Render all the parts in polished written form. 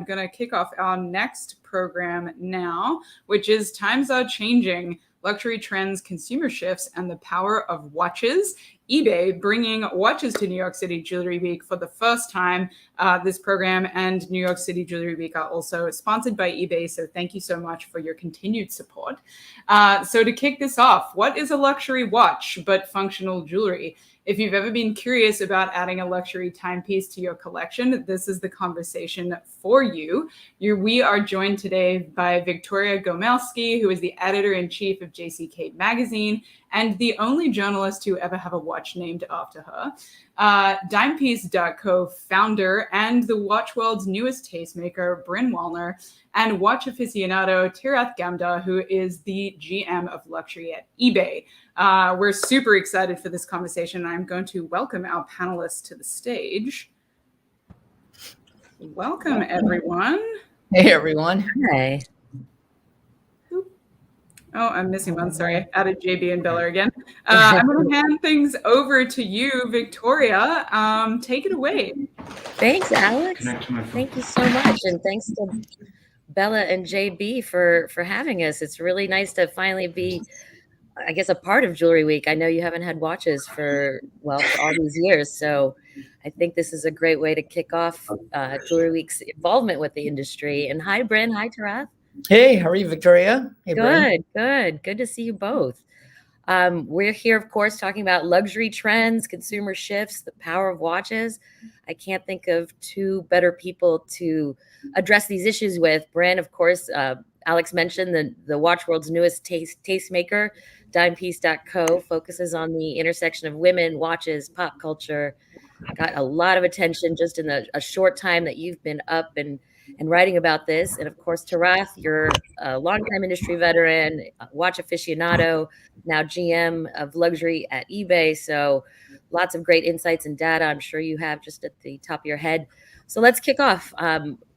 I'm going to kick off our next program now, which is Times Are Changing, Luxury Trends, Consumer Shifts, and the Power of Watches. eBay bringing watches to New York City Jewelry Week for the first time. This program and New York City Jewelry Week are also sponsored by eBay, so thank you so much for your continued support. So to kick this off, what is a luxury watch but functional jewelry? If you've ever been curious about adding a luxury timepiece to your collection, this is the conversation for you. We are joined today by Victoria Gomelsky, who is the editor-in-chief of JCK Magazine and the only journalist to ever have a watch named after her. Timepiece.co founder and the watch world's newest tastemaker, Brynn Wallner, and watch aficionado Tirath Kamdar, who is the GM of luxury at eBay. We're super excited for this conversation. I'm going to welcome our panelists to the stage. Welcome, everyone. Hey, everyone. Hi. Oh, I'm missing one. Sorry, I added JB and Bella again. I'm going to hand things over to you, Victoria. Take it away. Thanks, Alex. Thank you so much. And thanks to Bella and JB for having us. It's really nice to finally be, I guess, a part of Jewelry Week. I know you haven't had watches for all these years. So I think this is a great way to kick off Jewelry Week's involvement with the industry. And hi, Brynn. Hi, Tirath. Hey, how are you, Victoria? Hey, Good to see you both. We're here, of course, talking about luxury trends, consumer shifts, the power of watches. I can't think of two better people to address these issues with. Brynn, of course, Alex mentioned the watch world's newest tastemaker, timepiece.co, focuses on the intersection of women, watches, pop culture. Got a lot of attention just in a short time that you've been up and writing about this. And of course, Tirath, you're a longtime industry veteran, watch aficionado, now GM of luxury at eBay. So lots of great insights and data I'm sure you have just at the top of your head. So let's kick off.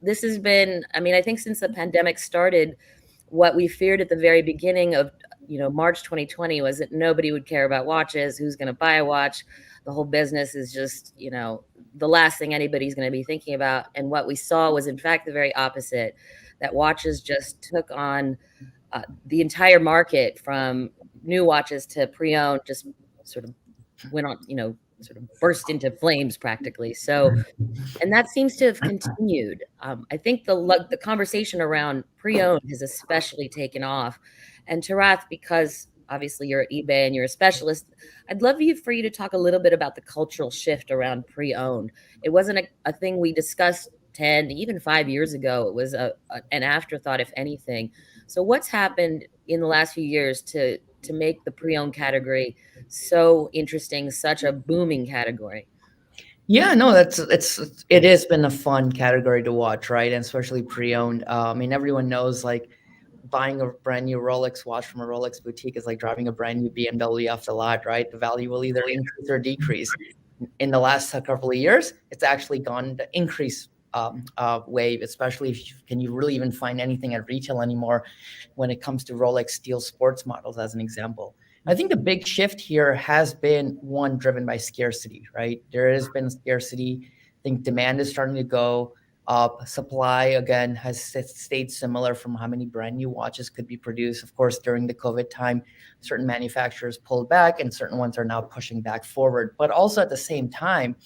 This has been, I think since the pandemic started, what we feared at the very beginning of March 2020 was that nobody would care about watches. Who's going to buy a watch? The whole business is just, the last thing anybody's going to be thinking about. And what we saw was, in fact, the very opposite, that watches just took on the entire market, from new watches to pre-owned, just sort of went on, sort of burst into flames practically. So, and that seems to have continued. I think the conversation around pre-owned has especially taken off. And Tirath, because obviously you're at eBay and you're a specialist, I'd love for you to talk a little bit about the cultural shift around pre-owned. It wasn't a thing we discussed 10, even 5 years ago. It was an afterthought, if anything. So what's happened in the last few years to make the pre-owned category so interesting, such a booming category? Yeah, no, it has been a fun category to watch, right? And especially pre-owned. Everyone knows, like, buying a brand new Rolex watch from a Rolex boutique is like driving a brand new BMW off the lot, right? The value will either increase or decrease. In the last couple of years, it's actually gone the increase wave, especially can you really even find anything at retail anymore when it comes to Rolex steel sports models, as an example. I think the big shift here has been one driven by scarcity, right? There has been scarcity. I think demand is starting to go up. Supply, again, has stayed similar from how many brand new watches could be produced. Of course, during the COVID time, certain manufacturers pulled back and certain ones are now pushing back forward. But also at the same time,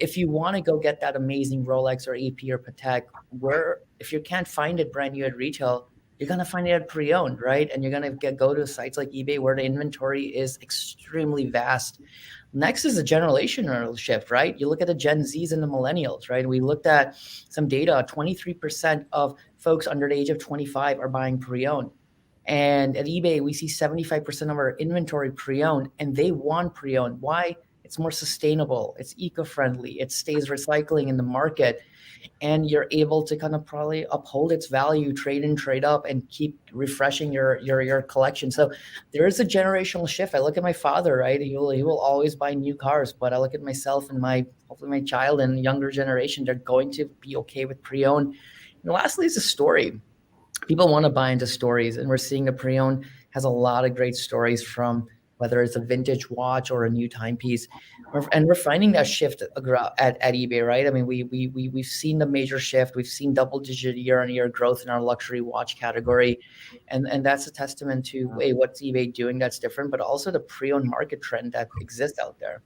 if you want to go get that amazing Rolex or AP or Patek, if you can't find it brand new at retail, you're going to find it at pre-owned, right? And you're going to go to sites like eBay where the inventory is extremely vast. Next is a generational shift, right? You look at the Gen Zs and the millennials, right? We looked at some data, 23% of folks under the age of 25 are buying pre-owned. And at eBay, we see 75% of our inventory pre-owned, and they want pre-owned. Why? It's more sustainable, it's eco-friendly, it stays recycling in the market, and you're able to kind of probably uphold its value, trade in, trade up, and keep refreshing your collection. So there is a generational shift. I look at my father, right? He will always buy new cars, but I look at myself and hopefully my child and younger generation, they're going to be okay with pre-owned. And lastly is a story. People want to buy into stories, and we're seeing the pre-owned has a lot of great stories, from whether it's a vintage watch or a new timepiece. And we're finding that shift at eBay, right? I mean, we've seen the major shift. We've seen double-digit year-on-year growth in our luxury watch category. And that's a testament to, what's eBay doing that's different, but also the pre-owned market trend that exists out there.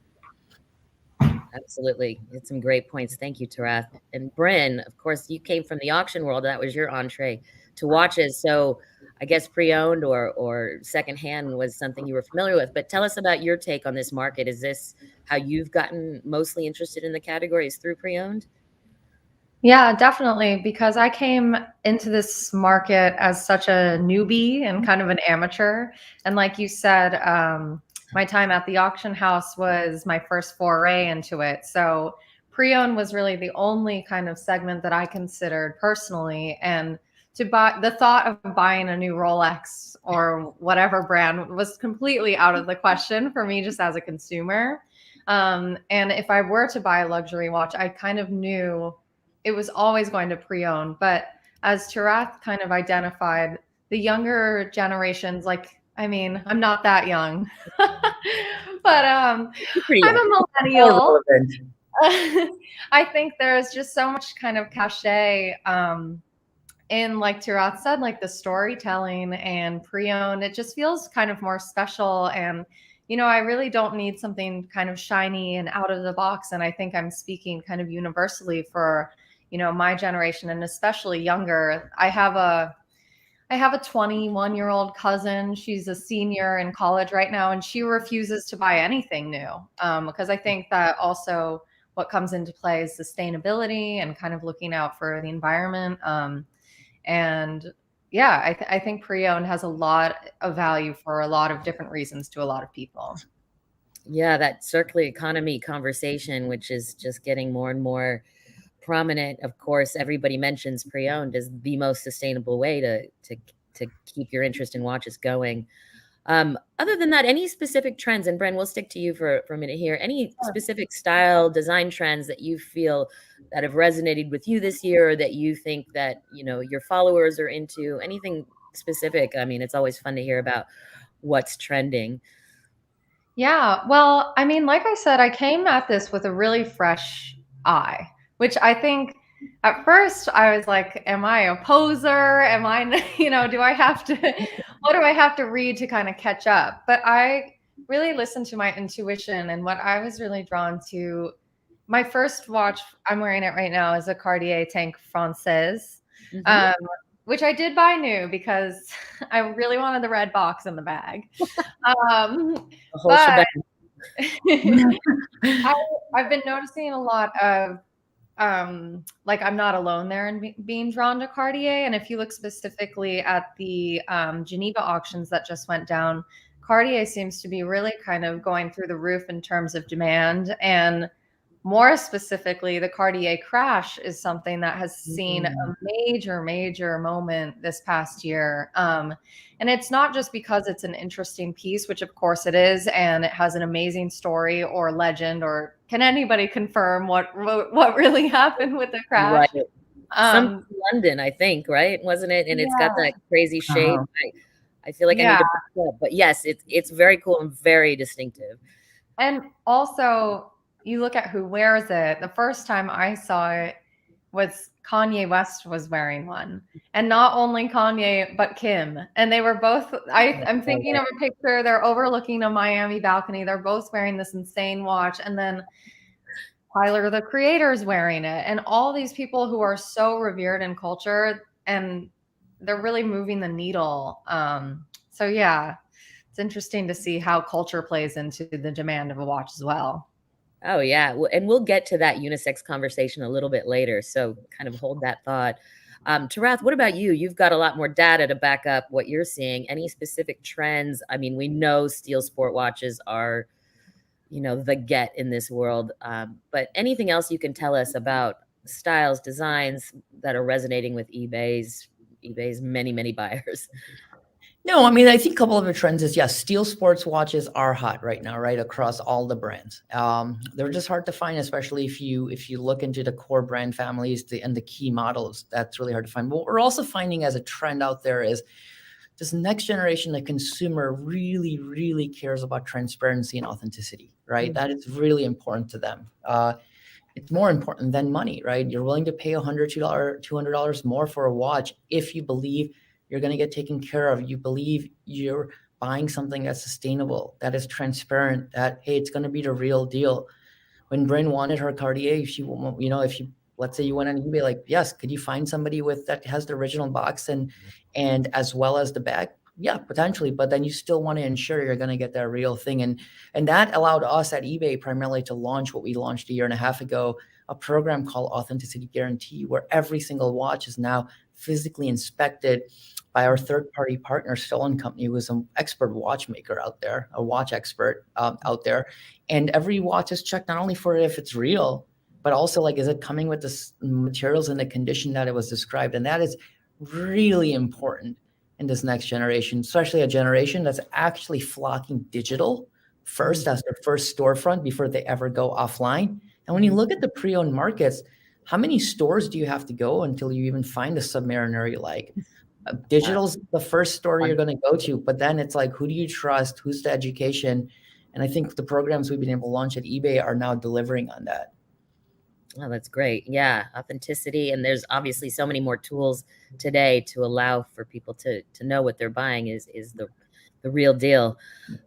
Absolutely. It's some great points. Thank you, Tirath. And Brynn, of course, you came from the auction world. That was your entree to watches. So I guess pre-owned or secondhand was something you were familiar with. But tell us about your take on this market. Is this how you've gotten mostly interested in the categories, through pre-owned? Yeah, definitely. Because I came into this market as such a newbie and kind of an amateur. And like you said, my time at the auction house was my first foray into it. So pre-owned was really the only kind of segment that I considered personally. And to buy, the thought of buying a new Rolex or whatever brand was completely out of the question for me, just as a consumer. And if I were to buy a luxury watch, I kind of knew it was always going to pre-owned. But as Tirath kind of identified, the younger generations, like, I mean, I'm not that young, but I'm a millennial. I think there's just so much kind of cachet in, like Tirath said, like the storytelling and pre-owned. It just feels kind of more special. And, you know, I really don't need something kind of shiny and out of the box. And I think I'm speaking kind of universally for, you know, my generation, and especially younger. I have a 21-year-old cousin. She's a senior in college right now, and she refuses to buy anything new, because I think that also what comes into play is sustainability and kind of looking out for the environment. And yeah, I think pre-owned has a lot of value for a lot of different reasons to a lot of people. Yeah, that circular economy conversation, which is just getting more and more prominent. Of course, everybody mentions pre-owned as the most sustainable way to keep your interest in watches going. Other than that, any specific trends, and Brynn, we'll stick to you for a minute here, any specific style design trends that you feel that have resonated with you this year, or that you think that, you know, your followers are into? Anything specific? I mean, it's always fun to hear about what's trending. Yeah, well, I mean, like I said, I came at this with a really fresh eye, which I think at first I was like, am I a poser? Am I, you know, do I have to, what do I have to read to kind of catch up? But I really listened to my intuition, and what I was really drawn to, my first watch, I'm wearing it right now, is a Cartier Tank Française, which I did buy new because I really wanted the red box in the bag. But I've been noticing a lot of, like, I'm not alone there in being drawn to Cartier. And if you look specifically at the Geneva auctions that just went down, Cartier seems to be really kind of going through the roof in terms of demand. And more specifically, the Cartier crash is something that has seen a major moment this past year. And it's not just because it's an interesting piece, which of course it is, and it has an amazing story or legend, or can anybody confirm what really happened with the crash? Right. Some London, I think, right? Wasn't it? And it's got that crazy shape. I feel like I need to back up. But yes, it's very cool and very distinctive. And also, you look at who wears it. The first time I saw it was Kanye West was wearing one. And not only Kanye, but Kim. And they were both, I'm thinking of a picture, they're overlooking a Miami balcony. They're both wearing this insane watch. And then Tyler, the creator, is wearing it. And all these people who are so revered in culture, and they're really moving the needle. So yeah, it's interesting to see how culture plays into the demand of a watch as well. Oh, yeah. And we'll get to that unisex conversation a little bit later. So kind of hold that thought. Tirath, what about you? You've got a lot more data to back up what you're seeing. Any specific trends? I mean, we know steel sport watches are, you know, the get in this world. But anything else you can tell us about styles, designs that are resonating with eBay's many buyers? No, I mean, I think a couple of the trends is, yes, steel sports watches are hot right now, right, across all the brands. They're just hard to find, especially if you look into the core brand families and the key models. That's really hard to find. What we're also finding as a trend out there is this next generation, the consumer really, really cares about transparency and authenticity, right? That is really important to them. It's more important than money, right? You're willing to pay $100, $200 more for a watch if you believe you're going to get taken care of. You believe you're buying something that's sustainable, that is transparent, that, hey, it's going to be the real deal. When Brynn wanted her Cartier, if you, let's say you went on eBay, like, yes, could you find somebody that has the original box and as well as the bag? Yeah, potentially, but then you still want to ensure you're going to get that real thing. And that allowed us at eBay primarily to launch what we launched a year and a half ago, a program called Authenticity Guarantee, where every single watch is now physically inspected by our third-party partner, Stolen Company, who is an expert watchmaker out there, a watch expert out there. And every watch is checked not only for if it's real, but also like, is it coming with the materials in the condition that it was described? And that is really important in this next generation, especially a generation that's actually flocking digital first as their first storefront before they ever go offline. And when you look at the pre-owned markets, how many stores do you have to go until you even find a Submariner you like? Digital's the first store you're going to go to, but then it's like, who do you trust? Who's the education? And I think the programs we've been able to launch at eBay are now delivering on that. Oh, that's great. Yeah, authenticity. And there's obviously so many more tools today to allow for people to know what they're buying is the real deal.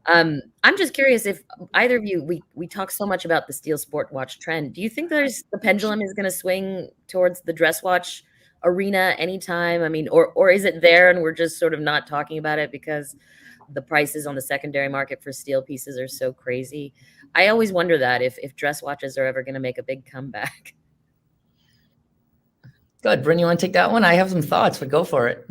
I'm just curious if either of you, we talk so much about the steel sport watch trend. Do you think the pendulum is going to swing towards the dress watch arena anytime? I mean, or is it there and we're just sort of not talking about it because the prices on the secondary market for steel pieces are so crazy? I always wonder that if dress watches are ever going to make a big comeback. Good. Brynn, you want to take that one? I have some thoughts, but go for it.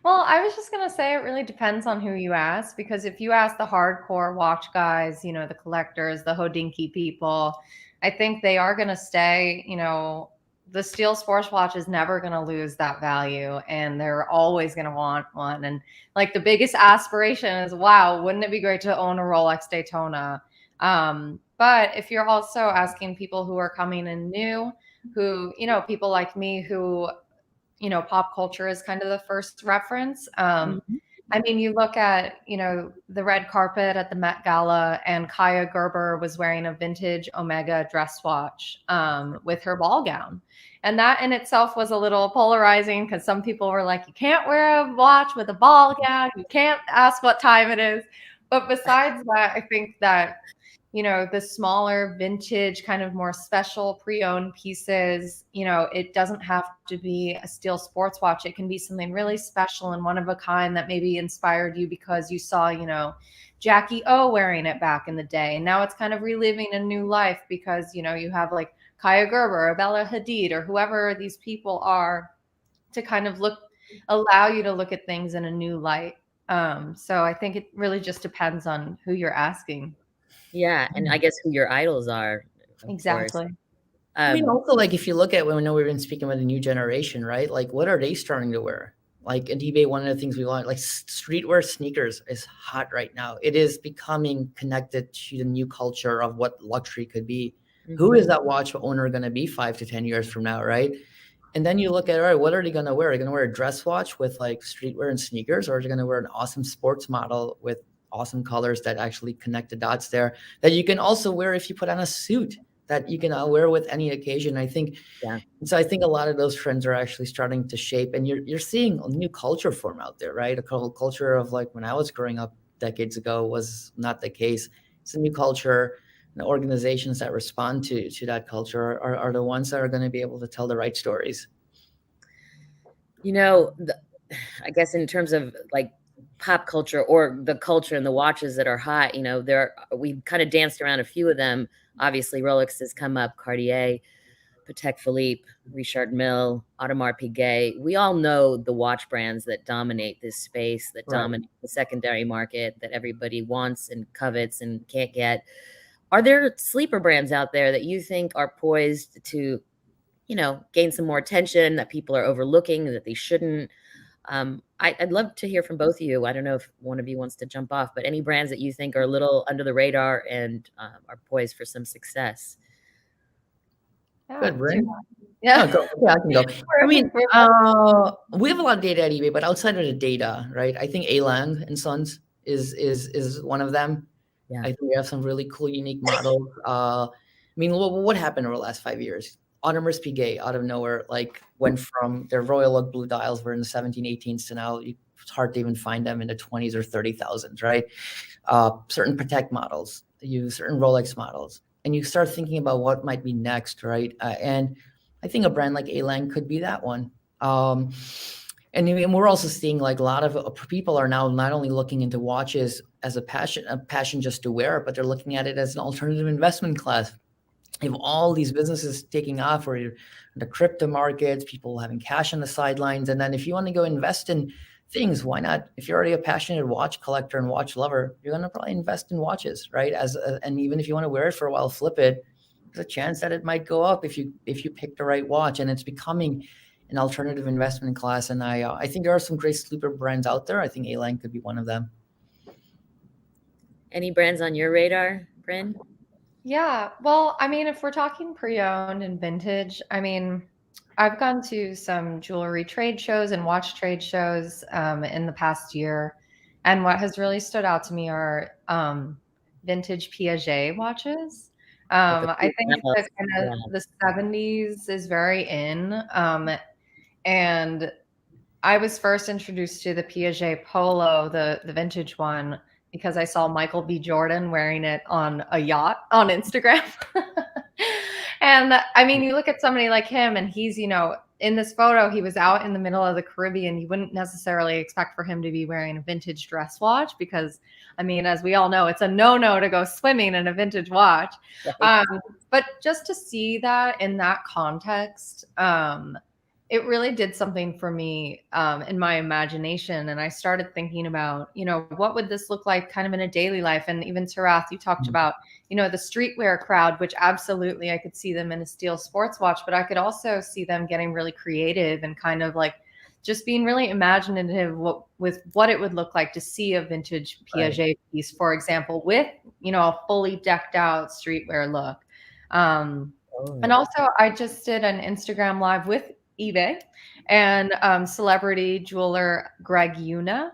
Well, I was just going to say it really depends on who you ask, because if you ask the hardcore watch guys, the collectors, the Hodinky people, I think they are going to stay. The steel sports watch is never going to lose that value, and they're always going to want one. And like the biggest aspiration is, wow, wouldn't it be great to own a Rolex Daytona? But if you're also asking people who are coming in new, who, people like me who, pop culture is kind of the first reference. I mean, you look at, the red carpet at the Met Gala, and Kaya Gerber was wearing a vintage Omega dress watch with her ball gown. And that in itself was a little polarizing, because some people were like, you can't wear a watch with a ball gown. You can't ask what time it is. But besides that, I think that, the smaller vintage, kind of more special pre-owned pieces, it doesn't have to be a steel sports watch. It can be something really special and one of a kind that maybe inspired you because you saw, Jackie O wearing it back in the day. And now it's kind of reliving a new life because, you have like Kaya Gerber or Bella Hadid or whoever these people are to kind of allow you to look at things in a new light. So I think it really just depends on who you're asking. Yeah, and I guess who your idols are. Exactly. I mean, also, like, if you look at, when we know we've been speaking about the new generation, right? Like, what are they starting to wear? Like at eBay, one of the things we want, like streetwear sneakers is hot right now. It is becoming connected to the new culture of what luxury could be. Mm-hmm. Who is that watch owner going to be 5 to 10 years from now, right? And then you look at, all right, what are they going to wear? Are they going to wear a dress watch with like streetwear and sneakers, or are they going to wear an awesome sports model with awesome colors that actually connect the dots there, that you can also wear if you put on a suit that you can wear with any occasion? I think, yeah. So I think a lot of those trends are actually starting to shape, and you're seeing a new culture form out there, right? A culture of like when I was growing up decades ago was not the case. It's a new culture. The organizations that respond to that culture are the ones that are going to be able to tell the right stories. I guess in terms of like pop culture or the culture and the watches that are hot, we've kind of danced around a few of them. Obviously, Rolex has come up, Cartier, Patek Philippe, Richard Mille, Audemars Piguet. We all know the watch brands that dominate this space, that dominate the secondary market, that everybody wants and covets and can't get. Are there sleeper brands out there that you think are poised to, gain some more attention, that people are overlooking, that they shouldn't? I'd love to hear from both of you. I don't know if one of you wants to jump off, but any brands that you think are a little under the radar and are poised for some success? Good, Brynn. Yeah. No, go. Yeah, I can go. I mean, We're- we have a lot of data at eBay, but outside of the data, right? I think A. and Sons is one of them. Yeah. I think we have some really cool, unique models. I mean, what happened over the last 5 years? Audemars Piguet, out of nowhere, like went from their Royal Oak blue dials were in the 17, 18s to now it's hard to even find them in the 20s or 30,000s, right? Certain Patek models, certain Rolex models, and you start thinking about what might be next, right? And I think a brand like A. could be that one. And we're also seeing like a lot of people are now not only looking into watches as a passion just to wear it, but they're looking at it as an alternative investment class. You have all these businesses taking off, or the crypto markets, people having cash on the sidelines. And then if you want to go invest in things, why not? If you're already a passionate watch collector and watch lover, you're going to probably invest in watches, right? And even if you want to wear it for a while, flip it, there's a chance that it might go up if you pick the right watch. And it's becoming an alternative investment class. And I think there are some great sleeper brands out there. I think A. could be one of them. Any brands on your radar, Brynn? Yeah, well, I mean, if we're talking pre-owned and vintage, I mean, I've gone to some jewelry trade shows and watch trade shows in the past year, and what has really stood out to me are vintage Piaget watches. I think that kind of the 70s is very in, and I was first introduced to the Piaget Polo, the vintage one, because I saw Michael B. Jordan wearing it on a yacht on Instagram. And I mean, you look at somebody like him and he's, in this photo, he was out in the middle of the Caribbean. You wouldn't necessarily expect for him to be wearing a vintage dress watch because, I mean, as we all know, it's a no-no to go swimming in a vintage watch. But just to see that in that context, it really did something for me in my imagination. And I started thinking about, what would this look like kind of in a daily life? And even Tirath, you talked about, the streetwear crowd, which absolutely I could see them in a steel sports watch, but I could also see them getting really creative and kind of like just being really imaginative with what it would look like to see a vintage Piaget piece, for example, with, a fully decked out streetwear look. And also I just did an Instagram live with eBay and celebrity jeweler Greg Una,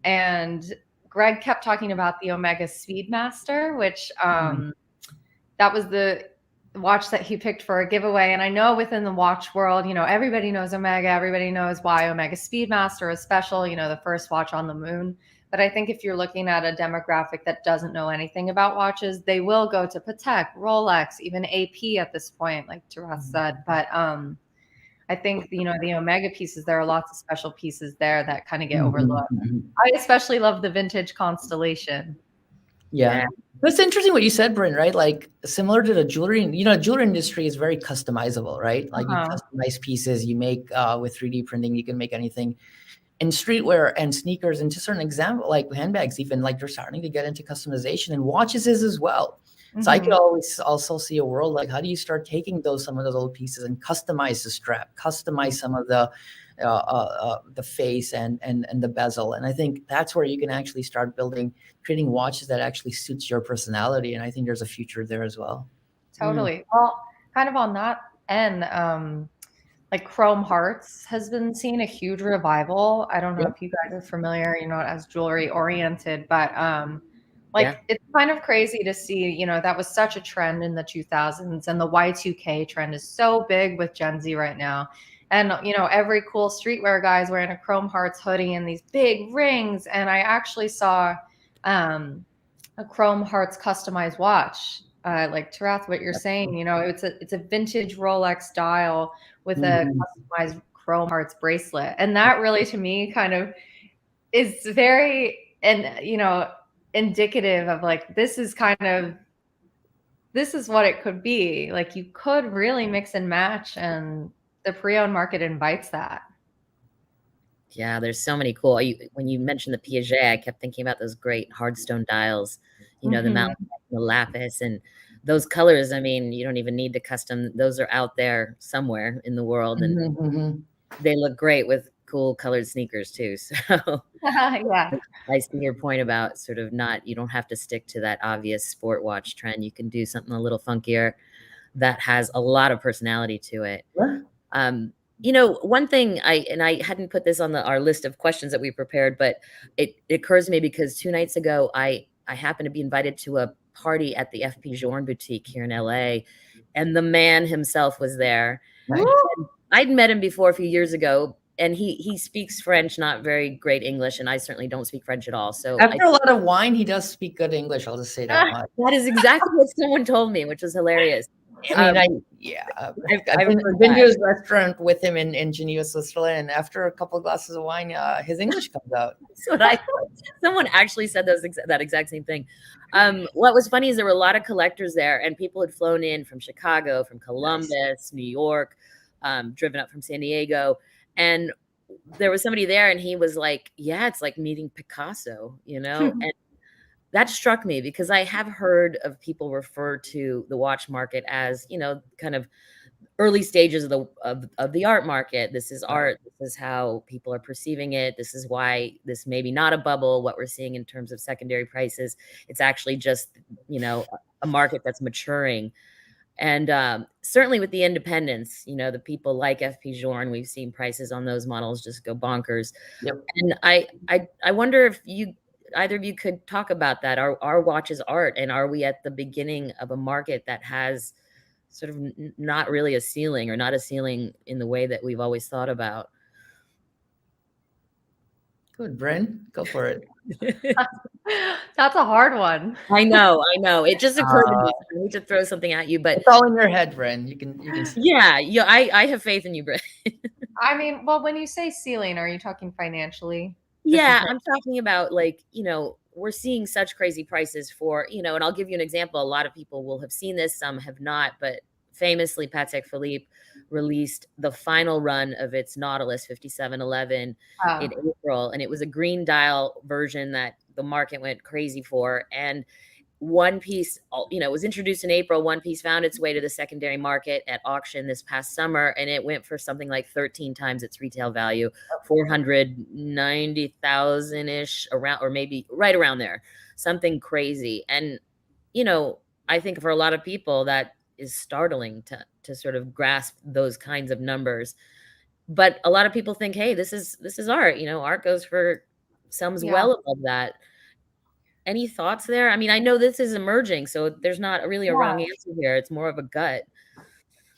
and Greg kept talking about the Omega Speedmaster, which that was the watch that he picked for a giveaway. And I know within the watch world, everybody knows Omega, everybody knows why Omega Speedmaster is special, the first watch on the moon. But I think if you're looking at a demographic that doesn't know anything about watches, they will go to Patek, Rolex, even AP at this point, like Tirath said. But I think, the Omega pieces, there are lots of special pieces there that kind of get overlooked. I especially love the vintage Constellation. Yeah. That's interesting what you said, Brynn, right? Like similar to the jewelry, jewelry industry is very customizable, right? Like you customize pieces, you make with 3D printing, you can make anything. In streetwear and sneakers, and to certain example, like handbags, even like they're starting to get into customization, and watches is as well. So I could always also see a world like, how do you start taking some of those old pieces and customize the strap, customize some of the face and the bezel. And I think that's where you can actually start creating watches that actually suits your personality. And I think there's a future there as well. Totally. Well, kind of on that end, like Chrome Hearts has been seeing a huge revival. I don't know if you guys are familiar, as jewelry oriented, but it's kind of crazy to see, that was such a trend in the 2000s, and the Y2K trend is so big with Gen Z right now. And, every cool streetwear guy is wearing a Chrome Hearts hoodie and these big rings. And I actually saw a Chrome Hearts customized watch. Like Tirath, what you're saying, it's a vintage Rolex dial with a customized Chrome Hearts bracelet. And that really, to me, kind of is very, indicative of like, this is what it could be. Like you could really mix and match, and the pre-owned market invites that. Yeah, there's so many cool. When you mentioned the Piaget, I kept thinking about those great hardstone dials, the malachite, the lapis, and those colors. I mean, you don't even need the custom. Those are out there somewhere in the world, and they look great with cool colored sneakers too. So yeah, I see your point about you don't have to stick to that obvious sport watch trend. You can do something a little funkier. that has a lot of personality to it. Sure. You know, one thing I hadn't put this on our list of questions that we prepared, but it occurs to me because 2 nights ago, I happened to be invited to a party at the FP Journe boutique here in LA, and the man himself was there. Nice. I'd met him before a few years ago, and he speaks French, not very great English, and I certainly don't speak French at all. So After a lot of wine, he does speak good English. I'll just say that much. that is exactly what someone told me, which was hilarious. I mean, I've been to his restaurant with him in Geneva, Switzerland, and after a couple of glasses of wine, his English comes out. That's what I thought. Someone actually said that exact same thing. What was funny is there were a lot of collectors there, and people had flown in from Chicago, from Columbus, New York, driven up from San Diego, and there was somebody there, and he was like, "Yeah, it's like meeting Picasso," you know, and that struck me because I have heard of people refer to the watch market as, you know, kind of early stages of the art market. This is art. This is how people are perceiving it. This is why this may be not a bubble, what we're seeing in terms of secondary prices. It's actually just, you know, a market that's maturing. And certainly with the independents, you know, the people like FP Journe, we've seen prices on those models just go bonkers. Yep. And I wonder if either of you could talk about that. Are watches art, and are we at the beginning of a market that has sort of not really a ceiling, or not a ceiling in the way that we've always thought about? Good, Brynn, go for it. That's a hard one. I know. It just occurred to me. I need to throw something at you, but It's all in your head, Brynn. You can. Yeah. I have faith in you, Brynn. I mean, well, when you say ceiling, are you talking financially? Yeah, I'm talking about, like, you know, we're seeing such crazy prices for, you know, and I'll give you an example. A lot of people will have seen this, some have not, but famously Patek Philippe released the final run of its Nautilus 5711 in April, and it was a green dial version that the market went crazy for. And one piece, you know, was introduced in April. One piece found its way to the secondary market at auction this past summer, and it went for something like 13 times its retail value, 490,000-ish, around, or maybe right around there, something crazy. And, you know, I think for a lot of people that is startling to sort of grasp those kinds of numbers. But a lot of people think, hey, this is art. You know, art goes for sums well above that. Any thoughts there? I mean, I know this is emerging, so there's not really a wrong answer here. It's more of a gut.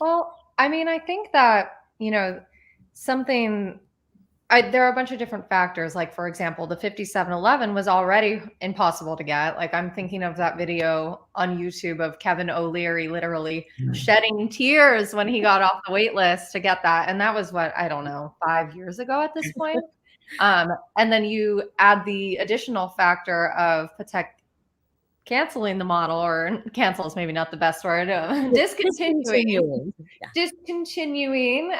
Well, I mean, I think that, you know, there are a bunch of different factors. Like, for example, the 5711 was already impossible to get. Like, I'm thinking of that video on YouTube of Kevin O'Leary literally shedding tears when he got off the wait list to get that. And that was what, I don't know, 5 years ago at this point. And then you add the additional factor of Patek canceling the model, or cancel is maybe not the best word, discontinuing,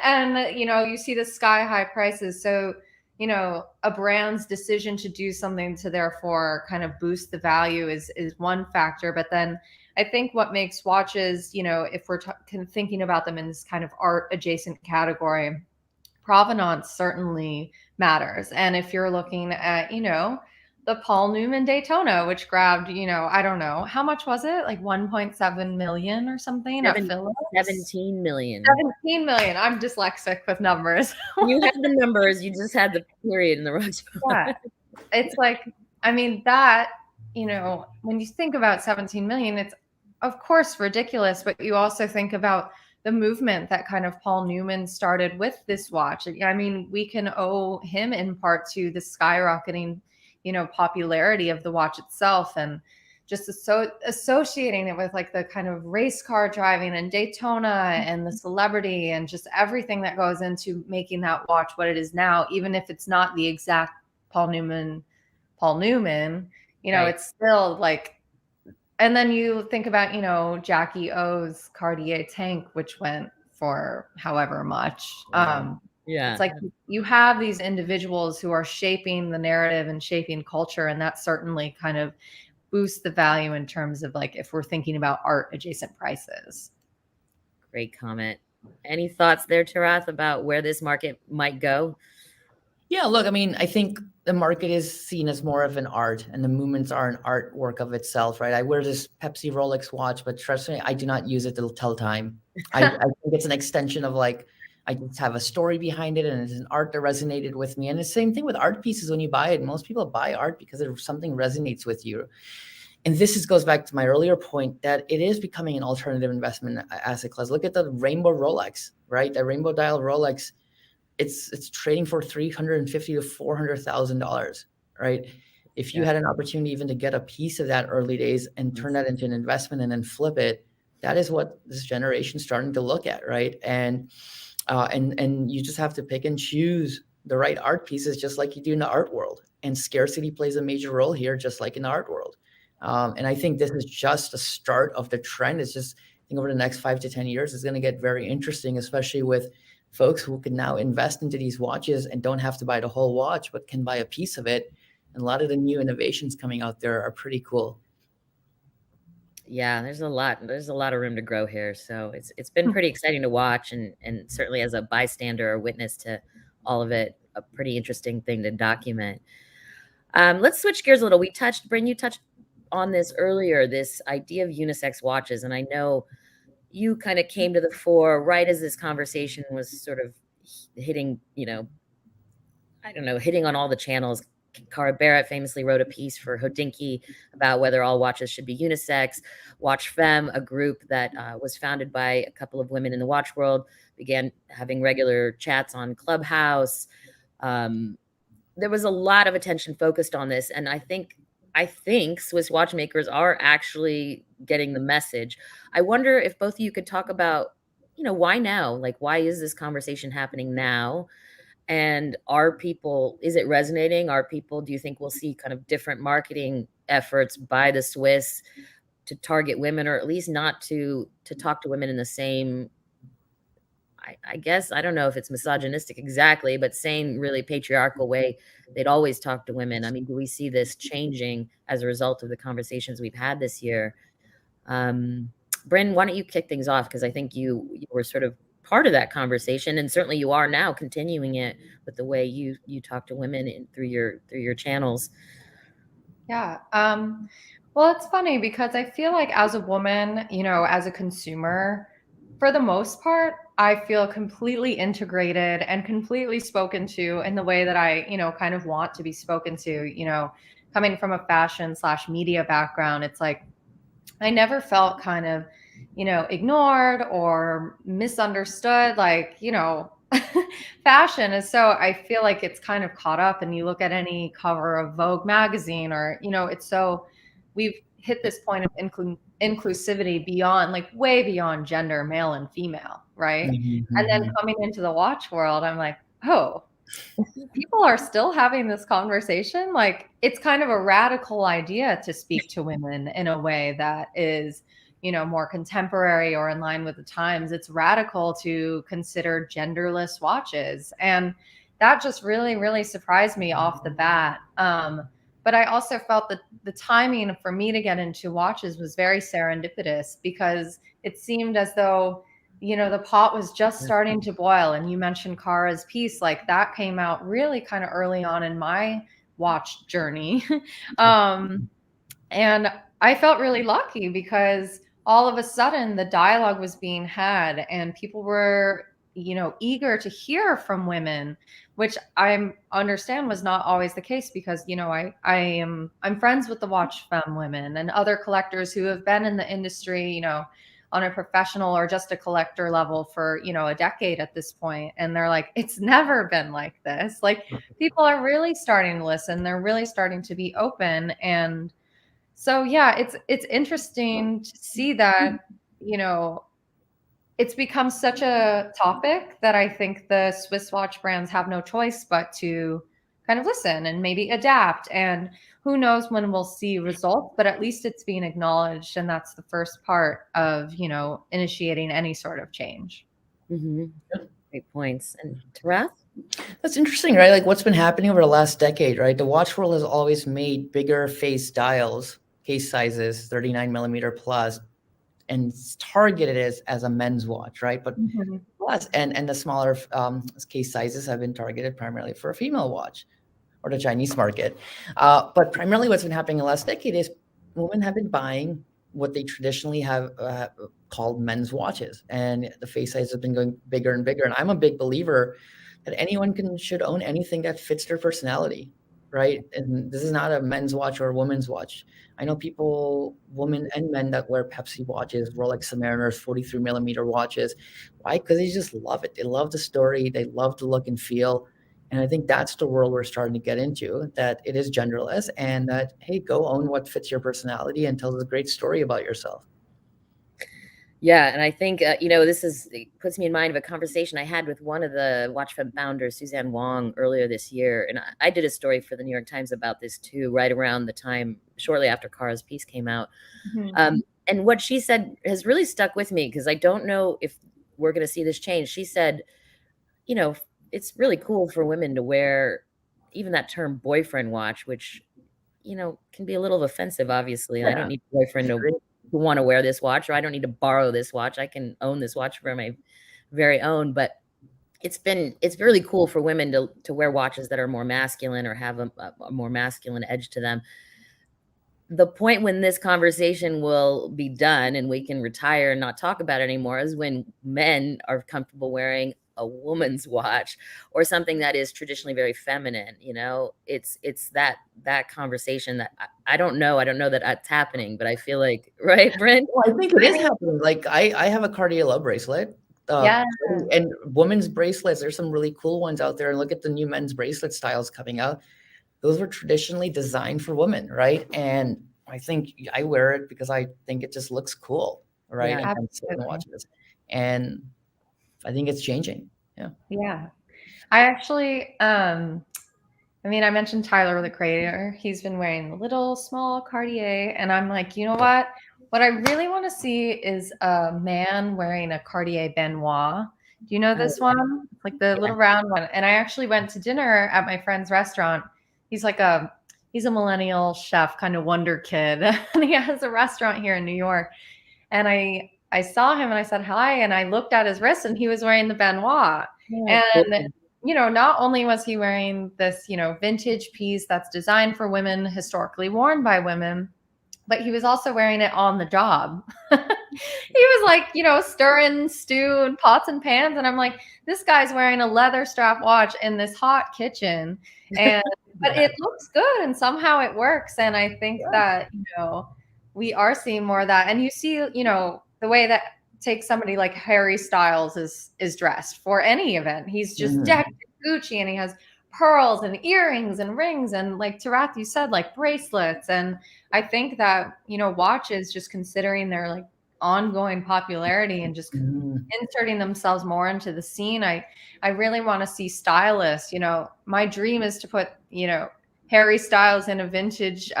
and, you know, you see the sky high prices. So, you know, a brand's decision to do something to therefore kind of boost the value is one factor. But then I think what makes watches, you know, if we're thinking about them in this kind of art adjacent category, provenance certainly matters. And if you're looking at, you know, the Paul Newman Daytona, which grabbed, you know, I don't know, how much was it? Like 1.7 million or something? 17 million. 17 million. I'm dyslexic with numbers. You had the numbers, you just had the period in the wrong spot. Yeah. It's like, I mean, that, you know, when you think about 17 million, it's of course ridiculous, but you also think about the movement that kind of Paul Newman started with this watch. I mean, we can owe him in part to the skyrocketing, you know, popularity of the watch itself, and just associating it with like the kind of race car driving and Daytona and the celebrity and just everything that goes into making that watch what it is now, even if it's not the exact Paul Newman, you know, It's still like. And then you think about, you know, Jackie O's Cartier tank, which went for however much. It's like you have these individuals who are shaping the narrative and shaping culture, and that certainly kind of boosts the value in terms of, like, if we're thinking about art adjacent prices. Great comment. Any thoughts there, Tirath, about where this market might go? Yeah, look, I mean, I think the market is seen as more of an art, and the movements are an artwork of itself, right? I wear this Pepsi Rolex watch, but trust me, I do not use it to tell time. I think it's an extension of like, I just have a story behind it, and it's an art that resonated with me. And the same thing with art pieces when you buy it. Most people buy art because something resonates with you. And goes back to my earlier point that it is becoming an alternative investment asset class. Look at the rainbow Rolex, right? The rainbow dial Rolex. It's trading for $350,000 to $400,000, right? If you had an opportunity even to get a piece of that early days and turn that into an investment and then flip it, that is what this generation is starting to look at, right? And you just have to pick and choose the right art pieces, just like you do in the art world. And scarcity plays a major role here, just like in the art world. And I think this is just the start of the trend. It's just, I think over the next 5 to 10 years, it's going to get very interesting, especially with folks who can now invest into these watches and don't have to buy the whole watch, but can buy a piece of it. And a lot of the new innovations coming out there are pretty cool. Yeah, there's a lot of room to grow here. So it's been pretty exciting to watch, and certainly as a bystander or witness to all of it, a pretty interesting thing to document. Let's switch gears a little. Brynn, you touched on this earlier, this idea of unisex watches. And I know you kind of came to the fore right as this conversation was sort of hitting, hitting on all the channels. Cara Barrett famously wrote a piece for Hodinkee about whether all watches should be unisex. Watch Femme, a group that was founded by a couple of women in the watch world, began having regular chats on Clubhouse. There was a lot of attention focused on this, and I think Swiss watchmakers are actually getting the message. I wonder if both of you could talk about, why now? Like, why is this conversation happening now? And is it resonating? Do you think we'll see kind of different marketing efforts by the Swiss to target women, or at least not to talk to women in the same, I guess, I don't know if it's misogynistic exactly, but same really patriarchal way they'd always talk to women. I mean, do we see this changing as a result of the conversations we've had this year? Brynn, why don't you kick things off? Because I think you were sort of part of that conversation, and certainly you are now continuing it with the way you talk to women through your channels. Yeah. Well, it's funny because I feel like as a woman, as a consumer, for the most part, I feel completely integrated and completely spoken to in the way that I, kind of want to be spoken to, coming from a fashion/media background. It's like, I never felt kind of, ignored or misunderstood. Like, fashion is I feel like it's kind of caught up, and you look at any cover of Vogue magazine or, we've hit this point of inclusivity beyond, like way beyond gender, male and female. Right. Mm-hmm. And then coming into the watch world, I'm like, oh, people are still having this conversation. Like, it's kind of a radical idea to speak to women in a way that is, more contemporary or in line with the times. It's radical to consider genderless watches. And that just really, really surprised me off the bat. But I also felt that the timing for me to get into watches was very serendipitous, because it seemed as though, the pot was just starting to boil. And you mentioned Cara's piece, like that came out really kind of early on in my watch journey. And I felt really lucky because all of a sudden the dialogue was being had and people were, eager to hear from women, which I understand was not always the case, because, I'm friends with the Watch Femme women and other collectors who have been in the industry, on a professional or just a collector level for, a decade at this point. And they're like, it's never been like this. Like, people are really starting to listen. They're really starting to be open. And so, yeah, it's interesting to see that, it's become such a topic that I think the Swiss watch brands have no choice but to kind of listen and maybe adapt. And who knows when we'll see results, but at least it's being acknowledged. And that's the first part of, initiating any sort of change. Mm-hmm. Great points. And Tirath? That's interesting, right? Like what's been happening over the last decade, right? The watch world has always made bigger face dials, case sizes, 39 millimeter plus, and targeted it as a men's watch, right? But less. And the smaller case sizes have been targeted primarily for a female watch or the Chinese market. But primarily what's been happening in the last decade is women have been buying what they traditionally have called men's watches, and the face size has been going bigger and bigger. And I'm a big believer that anyone should own anything that fits their personality, right? And this is not a men's watch or a woman's watch. I know people, women and men, that wear Pepsi watches, Rolex Submariners, 43 millimeter watches. Why? Because they just love it. They love the story. They love the look and feel. And I think that's the world we're starting to get into, that it is genderless, and that, hey, go own what fits your personality and tells a great story about yourself. Yeah. And I think, it puts me in mind of a conversation I had with one of the Watch Fem founders, Suzanne Wong, earlier this year. And I did a story for the New York Times about this too, right around the time, shortly after Kara's piece came out. Mm-hmm. And what she said has really stuck with me, because I don't know if we're going to see this change. She said, it's really cool for women to wear even that term boyfriend watch, which, can be a little offensive, obviously. Yeah. I don't need a boyfriend to want to wear this watch, or I don't need to borrow this watch. I can own this watch for my very own. But it's really cool for women to wear watches that are more masculine or have a more masculine edge to them. The point when this conversation will be done and we can retire and not talk about it anymore is when men are comfortable wearing a woman's watch or something that is traditionally very feminine. It's that conversation that I don't know that that's happening, but I feel like, right, Brynn? Well, I think it is happening. Like I have a Cartier Love bracelet. And women's bracelets, there's some really cool ones out there. And look at the new men's bracelet styles coming out. Those were traditionally designed for women, right? And I think I wear it because I think it just looks cool, right? Yeah, and watches. And I think it's changing. Yeah. Yeah. I actually, I mentioned Tyler, the creator. He's been wearing the little small Cartier, and I'm like, you know what? What I really want to see is a man wearing a Cartier Benoit. Do you know this one? Like the little round one. And I actually went to dinner at my friend's restaurant. He's a millennial chef, kind of wonder kid. And he has a restaurant here in New York. And I saw him and I said hi, and I looked at his wrist and he was wearing the Benoit. Yeah, and, not only was he wearing this, vintage piece that's designed for women, historically worn by women, but he was also wearing it on the job. He was like, stirring stew and pots and pans. And I'm like, this guy's wearing a leather strap watch in this hot kitchen. And, but it looks good and somehow it works. And I think that, we are seeing more of that. And you see, the way that take somebody like Harry Styles is dressed for any event. He's just decked in Gucci, and he has pearls and earrings and rings, and like Tirath, you said, like bracelets. And I think that, watches, just considering their like ongoing popularity and just inserting themselves more into the scene, I really want to see stylists. My dream is to put, Harry Styles in a vintage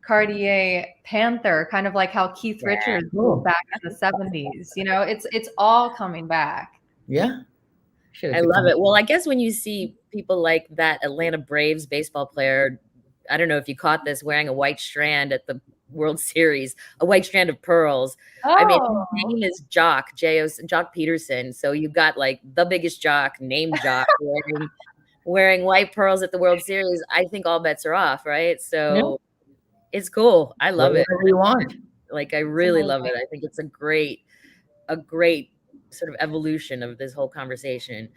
Cartier Panther, kind of like how Keith Richards was back in the 70s. It's all coming back. Yeah. I love it. Well, I guess when you see people like that Atlanta Braves baseball player, I don't know if you caught this, wearing a white strand at the World Series, a white strand of pearls. Oh. His name is Jock Peterson. So you've got like the biggest jock, named Jock, wearing white pearls at the World Series. I think all bets are off, right? So it's cool. I love it. Whatever you want. Like, I really love it. I think it's a great sort of evolution of this whole conversation.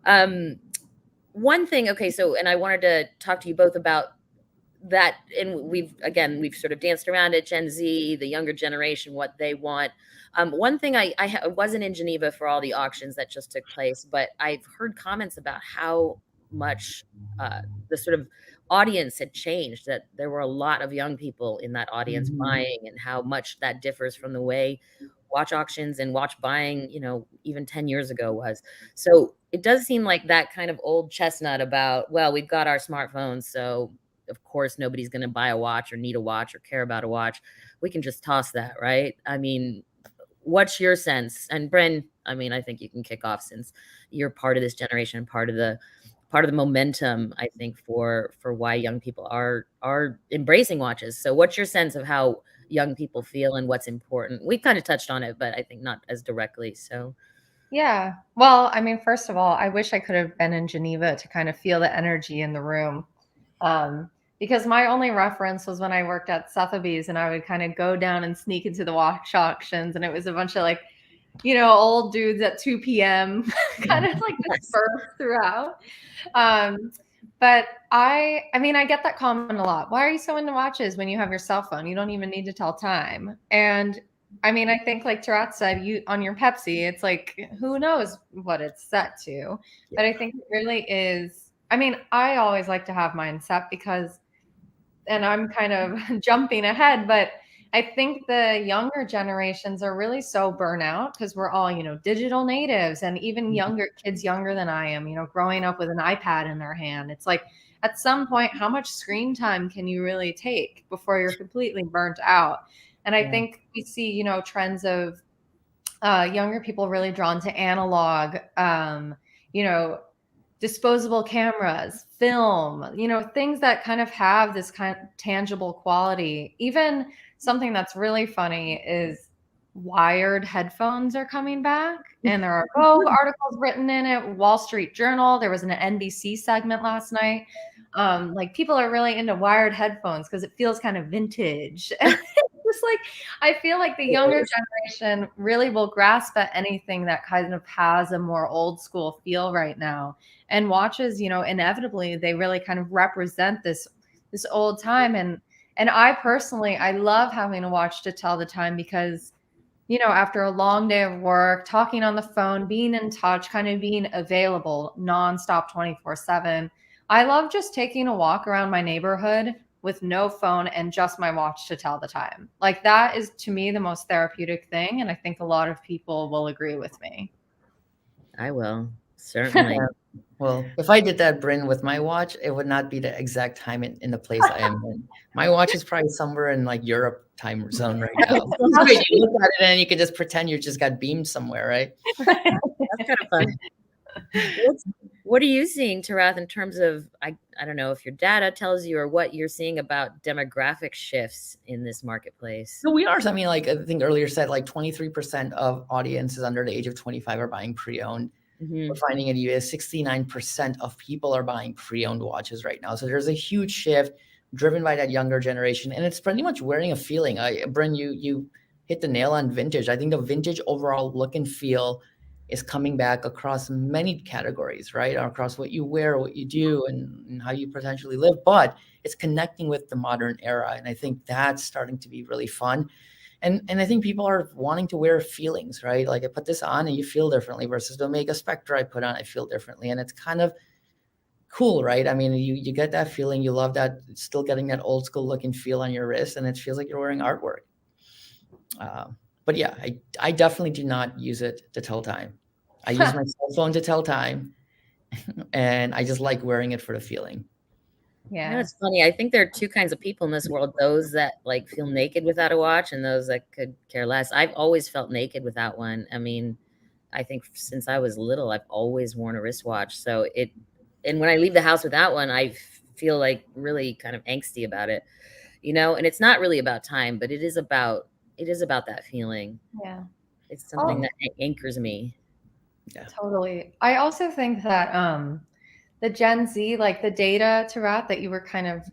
One thing, and I wanted to talk to you both about that. And we've sort of danced around it, Gen Z, the younger generation, what they want. One thing, I wasn't in Geneva for all the auctions that just took place, but I've heard comments about how much the sort of audience had changed, that there were a lot of young people in that audience buying, and how much that differs from the way watch auctions and watch buying, even 10 years ago was. So it does seem like that kind of old chestnut about, well, we've got our smartphones, so of course nobody's going to buy a watch or need a watch or care about a watch. We can just toss that, right? What's your sense? And Brynn, I think you can kick off, since you're part of this generation, part of the momentum, I think, for why young people are embracing watches. So what's your sense of how young people feel and what's important? We kind of touched on it, but I think not as directly. So Yeah. Well, I mean, first of all, I wish I could have been in Geneva to kind of feel the energy in the room. Because my only reference was when I worked at Sotheby's and I would kind of go down and sneak into the watch auctions, and it was a bunch of like, old dudes at 2 p.m. kind of like dispersed throughout. But I mean, I get that comment a lot. Why are you so into watches when you have your cell phone? You don't even need to tell time. And I mean, I think like Tirath said, you on your Pepsi, it's like, who knows what it's set to. Yeah. But I think it really is. I mean, I always like to have mine set because, and I'm kind of jumping ahead, but I think the younger generations are really so burnout because we're all, digital natives, and even younger kids younger than I am, growing up with an iPad in their hand. It's like at some point, how much screen time can you really take before you're completely burnt out? And I think we see, trends of younger people really drawn to analog, disposable cameras, film, things that kind of have this kind of tangible quality. Even something that's really funny is wired headphones are coming back, and there are articles written in it. Wall Street Journal, there was an NBC segment last night. Like people are really into wired headphones because it feels kind of vintage. Just like I feel like the younger generation really will grasp at anything that kind of has a more old school feel right now. And watches, inevitably they really kind of represent this old time. And I personally, I love having a watch to tell the time because, after a long day of work, talking on the phone, being in touch, kind of being available nonstop 24/7. I love just taking a walk around my neighborhood with no phone and just my watch to tell the time. Like that is to me the most therapeutic thing. And I think a lot of people will agree with me. I will, certainly. Well, if I did that, Brynn, with my watch, it would not be the exact time in the place I am in. My watch is probably somewhere in like Europe time zone right now. You look at it and you can just pretend you just got beamed somewhere, right? That's kind of fun. What are you seeing, Tirath, in terms of, I don't know if your data tells you or what you're seeing about demographic shifts in this marketplace? So we are, I mean, like I think earlier said, like 23% of audiences under the age of 25 are buying pre-owned. We're finding in the US 69% of people are buying pre-owned watches right now. So there's a huge shift driven by that younger generation. And it's pretty much wearing a feeling. Brynn, you hit the nail on vintage. I think the vintage overall look and feel is coming back across many categories, right? Across what you wear, what you do, and how you potentially live. But it's connecting with the modern era. And I think that's starting to be really fun. And I think people are wanting to wear feelings, right? Like I put this on and you feel differently versus the Omega Spectra I put on, I feel differently. And it's kind of cool, right? I mean, you get that feeling, you love that, still getting that old school look and feel on your wrist, and it feels like you're wearing artwork. But yeah, I definitely do not use it to tell time. I use my cell phone to tell time, and I just like wearing it for the feeling. Yeah, it's funny. I think there are two kinds of people in this world: those that like feel naked without a watch, and those that could care less. I've always felt naked without one. I mean, I think since I was little, I've always worn a wristwatch. So and when I leave the house without one, I feel like really kind of angsty about it, and it's not really about time, but it is about that feeling. Yeah. It's something that anchors me. Yeah, totally. I also think that, the Gen Z, like the data, Tirath, that you were kind of,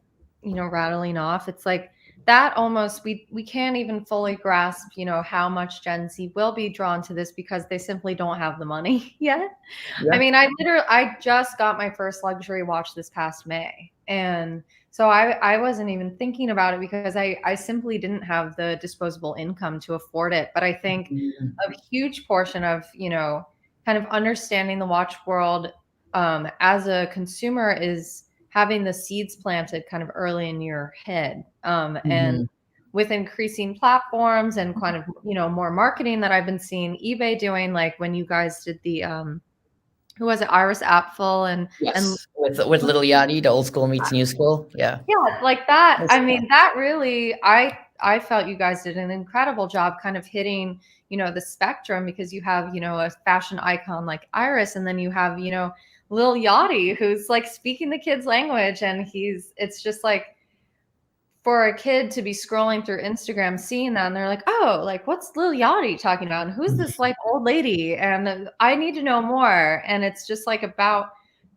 rattling off, it's like that almost, we can't even fully grasp, how much Gen Z will be drawn to this because they simply don't have the money yet. Yeah. I mean, I just got my first luxury watch this past May. And so I wasn't even thinking about it because I simply didn't have the disposable income to afford it. But I think a huge portion of, kind of understanding the watch world as a consumer is having the seeds planted kind of early in your head. And with increasing platforms and kind of, more marketing that I've been seeing eBay doing, like when you guys did the, who was it? Iris Apfel and with Little Yachty, the old school meets new school. Yeah. Yeah. Like that. I mean, that really, I felt you guys did an incredible job kind of hitting, the spectrum, because you have, a fashion icon like Iris, and then you have, Lil Yachty, who's like speaking the kids' language, and it's just like for a kid to be scrolling through Instagram, seeing that, and they're like, oh, like, what's Lil Yachty talking about? And who's this like old lady? And I need to know more. And it's just like about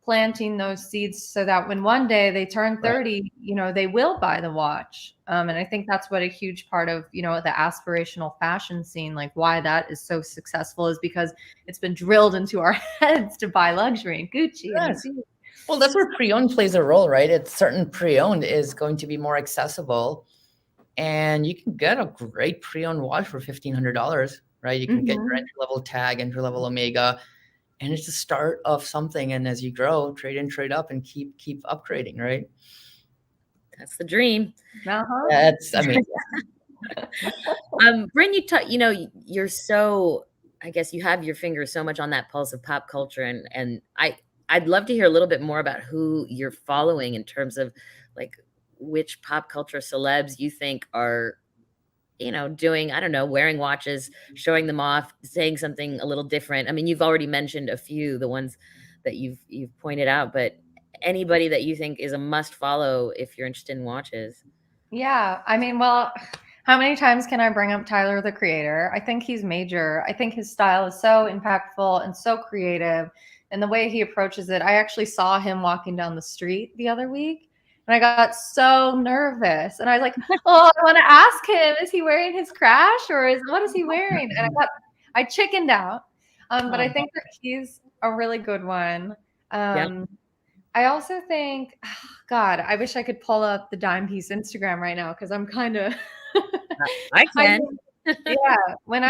planting those seeds so that when one day they turn 30, you know, they will buy the watch. And I think that's what a huge part of, you know, the aspirational fashion scene, like why that is so successful, is because it's been drilled into our heads to buy luxury and Gucci. Yes. And Well, that's where pre-owned plays a role, right? It's certain pre-owned is going to be more accessible, and you can get a great pre-owned watch for $1,500, right? You can get your entry-level tag, entry-level Omega, and it's the start of something. And as you grow, trade in, trade up, and keep upgrading, right? That's the dream. That's, I mean, Brynn, you know, you're so, I guess you have your fingers so much on that pulse of pop culture, and I'd love to hear a little bit more about who you're following in terms of like which pop culture celebs you think are, you know, doing, I don't know, wearing watches, showing them off, saying something a little different. I mean, you've already mentioned a few, the ones that you've pointed out, but anybody that you think is a must follow if you're interested in watches. Yeah, I mean, well, how many times can I bring up Tyler, the Creator? I think he's major. I think his style is so impactful and so creative, and the way he approaches it. I actually saw him walking down the street the other week, and I got so nervous. And I was like, oh, I want to ask him, is he wearing his Crash, or what is he wearing? And I chickened out. But I think that he's a really good one. I also think, God, I wish I could pull up the Dime Piece Instagram right now, because I'm kind of I can. yeah. When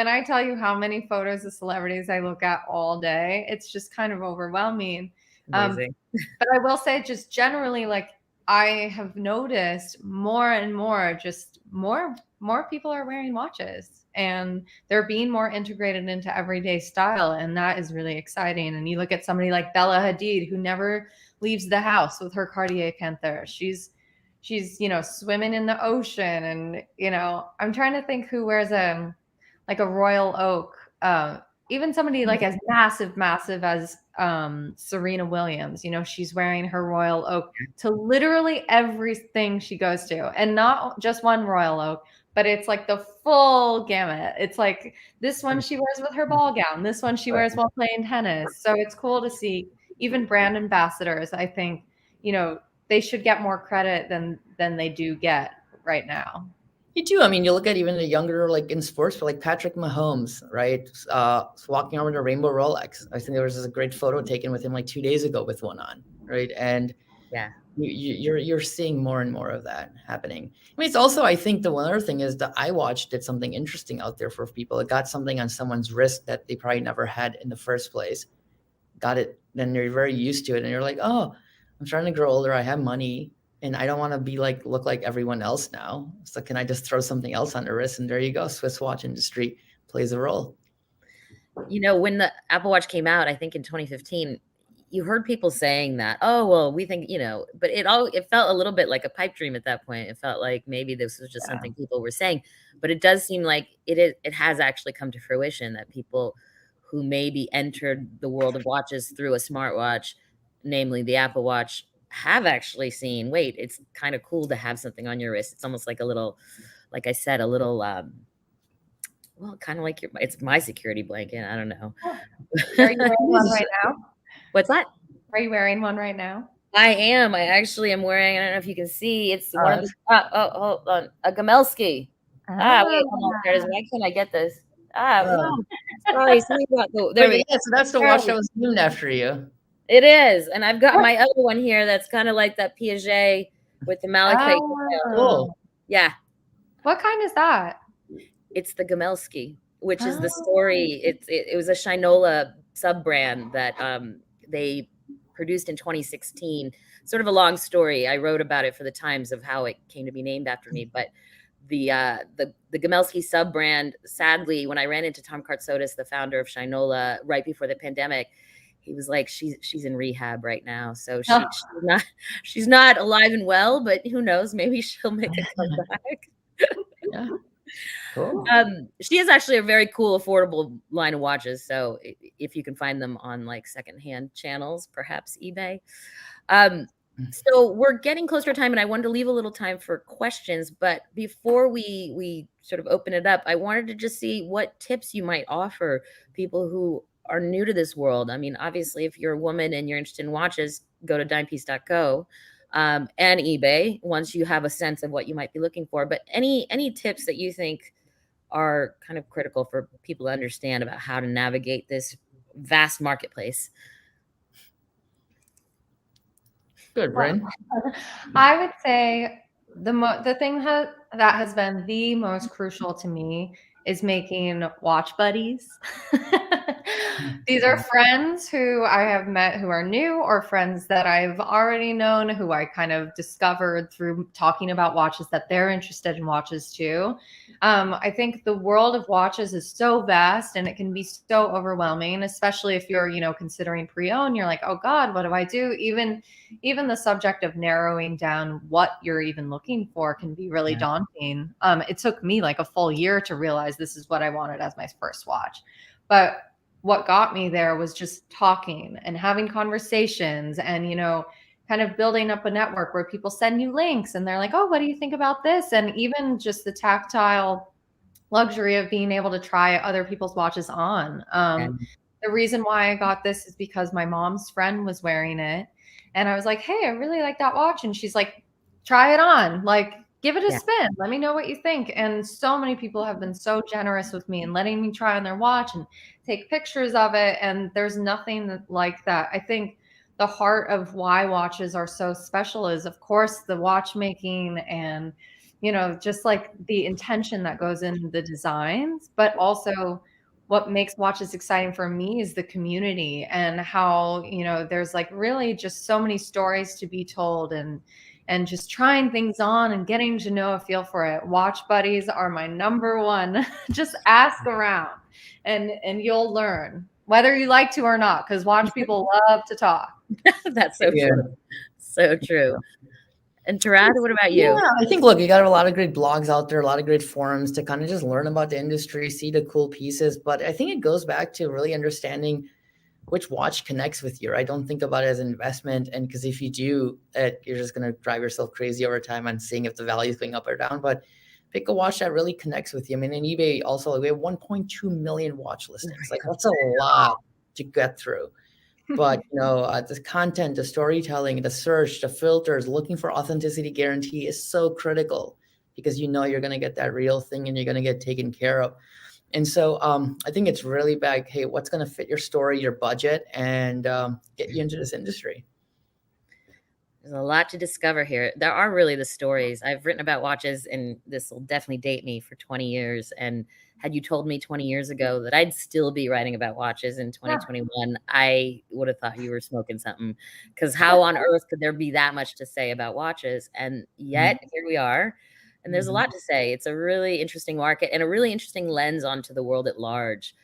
I tell you how many photos of celebrities I look at all day, it's just kind of overwhelming. Amazing. But I will say, just generally, like, I have noticed more and more, just more people are wearing watches, and they're being more integrated into everyday style. And that is really exciting. And you look at somebody like Bella Hadid, who never leaves the house with her Cartier Panther. She's, you know, swimming in the ocean. And, you know, I'm trying to think who wears like a Royal Oak. Even somebody like as massive as Serena Williams, you know, she's wearing her Royal Oak to literally everything she goes to, and not just one Royal Oak, but it's like the full gamut. It's like this one she wears with her ball gown, this one she wears while playing tennis. So it's cool to see even brand ambassadors. I think, you know, they should get more credit than they do get right now. you do. I mean, you look at even the younger, like in sports, like Patrick Mahomes, right? Walking around with a rainbow Rolex. I think there was a great photo taken with him like 2 days ago with one on, right? And yeah, you're seeing more and more of that happening. I mean, it's also, I think the one other thing is the iWatch did something interesting out there for people. It got something on someone's wrist that they probably never had in the first place. Got it, then you're very used to it, and you're like, oh, I'm trying to grow older. I have money, and I don't want to be like look like everyone else now. So can I just throw something else on the wrist? And there you go. Swiss watch industry plays a role. You know, when the Apple Watch came out, I think in 2015, you heard people saying that, oh, well, we think, you know, but it felt a little bit like a pipe dream at that point. It felt like maybe this was just something people were saying, but it does seem like it has actually come to fruition, that people who maybe entered the world of watches through a smartwatch, namely the Apple Watch, have actually seen, wait, it's kind of cool to have something on your wrist. It's almost like a little, like I said, a little, well, kind of like it's my security blanket. I don't know. Are you wearing one right now? What's that? Are you wearing one right now? I am. I actually am wearing, I don't know if you can see, it's one of the, hold on, a Gomelsky. Wait, hold on. Why can't I get this? No. Sorry. There we go. Yeah, so that's the watch that was named after you. It is. And I've got my other one here that's kind of like that Piaget with the malachite. Cool. Yeah. What kind is that? It's the Gomelsky, which is the story. It was a Shinola sub-brand that they produced in 2016. Sort of a long story. I wrote about it for the Times of how it came to be named after me. But the Gomelsky sub-brand, sadly, when I ran into Tom Kartsotis, the founder of Shinola, right before the pandemic, he was like, she's in rehab right now. So she's not alive and well, but who knows? Maybe she'll make a comeback. Yeah. Cool. She is actually a very cool, affordable line of watches. So if you can find them on like secondhand channels, perhaps eBay. So we're getting closer to time, and I wanted to leave a little time for questions. But before we sort of open it up, I wanted to just see what tips you might offer people who are new to this world. I mean, obviously, if you're a woman and you're interested in watches, go to timepiece.co and eBay once you have a sense of what you might be looking for. But any tips that you think are kind of critical for people to understand about how to navigate this vast marketplace? Good, Brynn. I would say the thing that has been the most crucial to me is making watch buddies. These are friends who I have met who are new, or friends that I've already known who I kind of discovered through talking about watches that they're interested in watches too. I think the world of watches is so vast and it can be so overwhelming, especially if you're, considering pre-owned. You're like, oh God, what do I do? Even the subject of narrowing down what you're even looking for can be really daunting. It took me like a full year to realize this is what I wanted as my first watch. But what got me there was just talking and having conversations and, kind of building up a network where people send you links and they're like, oh, what do you think about this? And even just the tactile luxury of being able to try other people's watches on. The reason why I got this is because my mom's friend was wearing it. And I was like, hey, I really like that watch. And she's like, try it on. Like, give it a spin. Let me know what you think. And so many people have been so generous with me and letting me try on their watch and take pictures of it. And there's nothing like that. I think the heart of why watches are so special is, of course, the watchmaking and, just like the intention that goes in the designs, but also what makes watches exciting for me is the community and how, there's like really just so many stories to be told and just trying things on and getting to know a feel for it. Watch buddies are my number one. Just ask around and you'll learn whether you like to or not, because watch people love to talk. That's so true. So true. And Tirath, what about you? Yeah, I think, look, you got a lot of great blogs out there, a lot of great forums to kind of just learn about the industry, see the cool pieces. But I think it goes back to really understanding which watch connects with you. I don't think about it as an investment. And because if you do, you're just going to drive yourself crazy over time on seeing if the value is going up or down. But pick a watch that really connects with you. I mean, in eBay also, we have 1.2 million watch listings. Like, that's a lot to get through. But, the content, the storytelling, the search, the filters, looking for authenticity guarantee is so critical because you're going to get that real thing and you're going to get taken care of. And so I think it's really bad. Hey, what's going to fit your story, your budget, and get you into this industry? There's a lot to discover here. There are really the stories. I've written about watches, and this will definitely date me, for 20 years. And had you told me 20 years ago that I'd still be writing about watches in 2021, I would have thought you were smoking something, because how on earth could there be that much to say about watches? And yet here we are. And there's a lot to say. It's a really interesting market and a really interesting lens onto the world at large,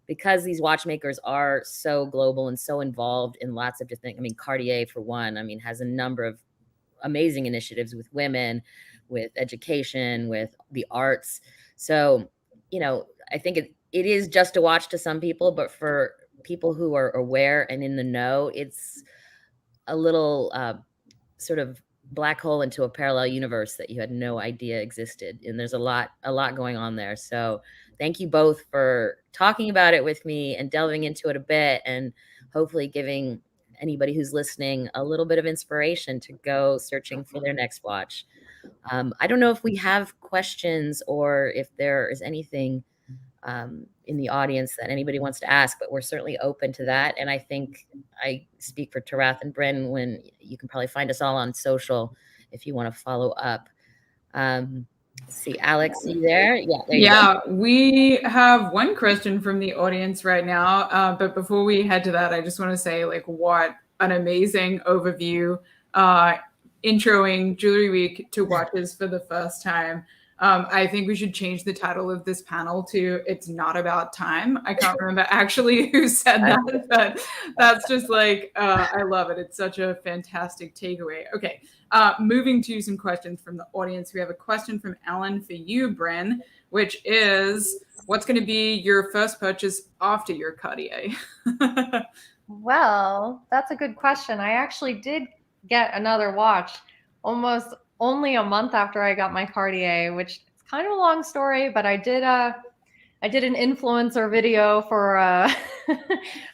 because these watchmakers are so global and so involved in lots of different, Cartier, for one, has a number of amazing initiatives with women, with education, with the arts. So, I think it is just a watch to some people, but for people who are aware and in the know, it's a little sort of black hole into a parallel universe that you had no idea existed. And there's a lot going on there. So thank you both for talking about it with me and delving into it a bit, and hopefully giving anybody who's listening a little bit of inspiration to go searching for their next watch. I don't know if we have questions or if there is anything in the audience that anybody wants to ask, but we're certainly open to that. And I think I speak for Tirath and Brynn when you can probably find us all on social if you want to follow up. See, Alex, you there? Yeah, there you go. We have one question from the audience right now. But before we head to that, I just want to say, what an amazing overview, introing Jewelry Week to watches for the first time. I think we should change the title of this panel to "It's Not About Time." I can't remember actually who said that, but that's just I love it. It's such a fantastic takeaway. Okay, moving to some questions from the audience. We have a question from Ellen for you, Brynn, which is, what's going to be your first purchase after your Cartier? Well, that's a good question. I actually did get another watch almost only a month after I got my Cartier, which is kind of a long story, but I did an influencer video for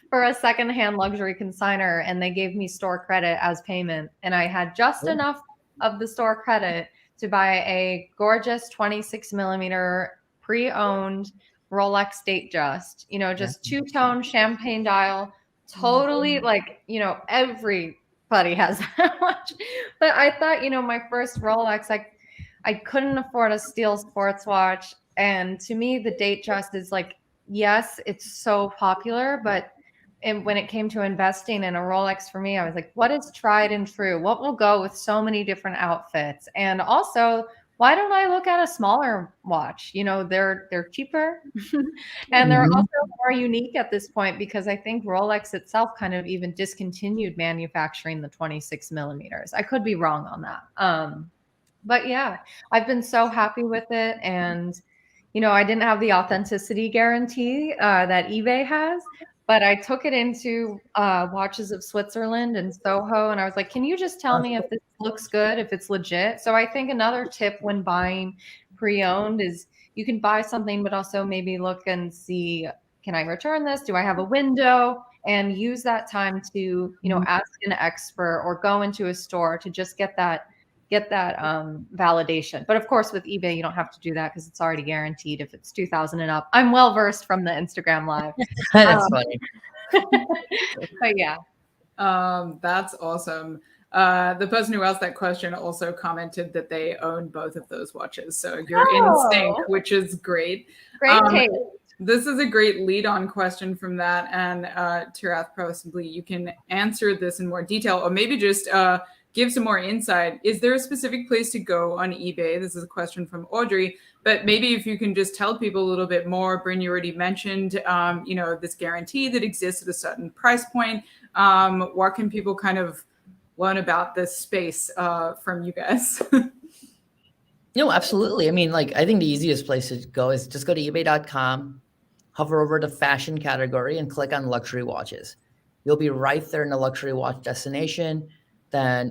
for a secondhand luxury consignor, and they gave me store credit as payment, and I had just enough of the store credit to buy a gorgeous 26 millimeter pre-owned Rolex Datejust, just two-tone champagne dial, totally like, everybody has that watch. But I thought, my first Rolex, I couldn't afford a steel sports watch. And to me, the Datejust is like, yes, it's so popular, but when it came to investing in a Rolex for me, I was like, what is tried and true? What will go with so many different outfits? And also, why don't I look at a smaller watch? They're cheaper and they're also more unique at this point, because I think Rolex itself kind of even discontinued manufacturing the 26 millimeters. I could be wrong on that. But yeah, I've been so happy with it. And, I didn't have the authenticity guarantee that eBay has, but I took it into Watches of Switzerland and Soho. And I was like, can you just tell me if this looks good, if it's legit? So I think another tip when buying pre-owned is you can buy something, but also maybe look and see, can I return this? Do I have a window? And use that time to, ask an expert or go into a store to just get that validation. But of course, with eBay, you don't have to do that because it's already guaranteed if it's 2,000 and up. I'm well versed from the Instagram live. That's funny. But yeah. That's awesome. The person who asked that question also commented that they own both of those watches. So you're in sync, which is great. Great taste. This is a great lead-on question from that. And Tirath, possibly you can answer this in more detail, or maybe just give some more insight. Is there a specific place to go on eBay? This is a question from Audrey, but maybe if you can just tell people a little bit more. Brynn, you already mentioned, this guarantee that exists at a certain price point. What can people kind of learn about this space from you guys? No, absolutely. I mean, I think the easiest place to go is just go to ebay.com, hover over the fashion category and click on luxury watches. You'll be right there in the luxury watch destination.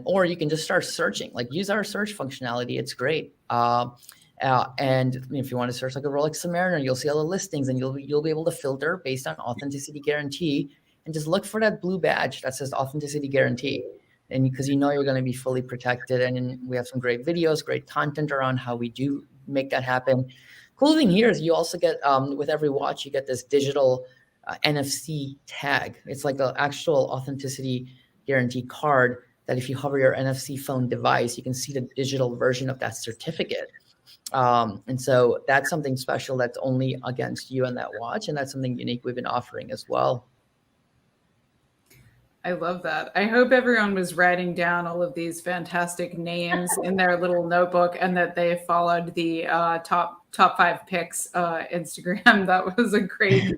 Or you can just start searching, use our search functionality. It's great. And if you want to search like a Rolex Submariner, you'll see all the listings, and you'll be able to filter based on authenticity guarantee, and just look for that blue badge that says authenticity guarantee. And because you're going to be fully protected. And we have some great videos, great content around how we do make that happen. Cool thing here is you also get, with every watch, you get this digital NFC tag. It's like an actual authenticity guarantee card that if you hover your NFC phone device, you can see the digital version of that certificate. And so that's something special that's only against you and that watch. And that's something unique we've been offering as well. I love that. I hope everyone was writing down all of these fantastic names in their little notebook, and that they followed the top 5 picks Instagram. That was a great,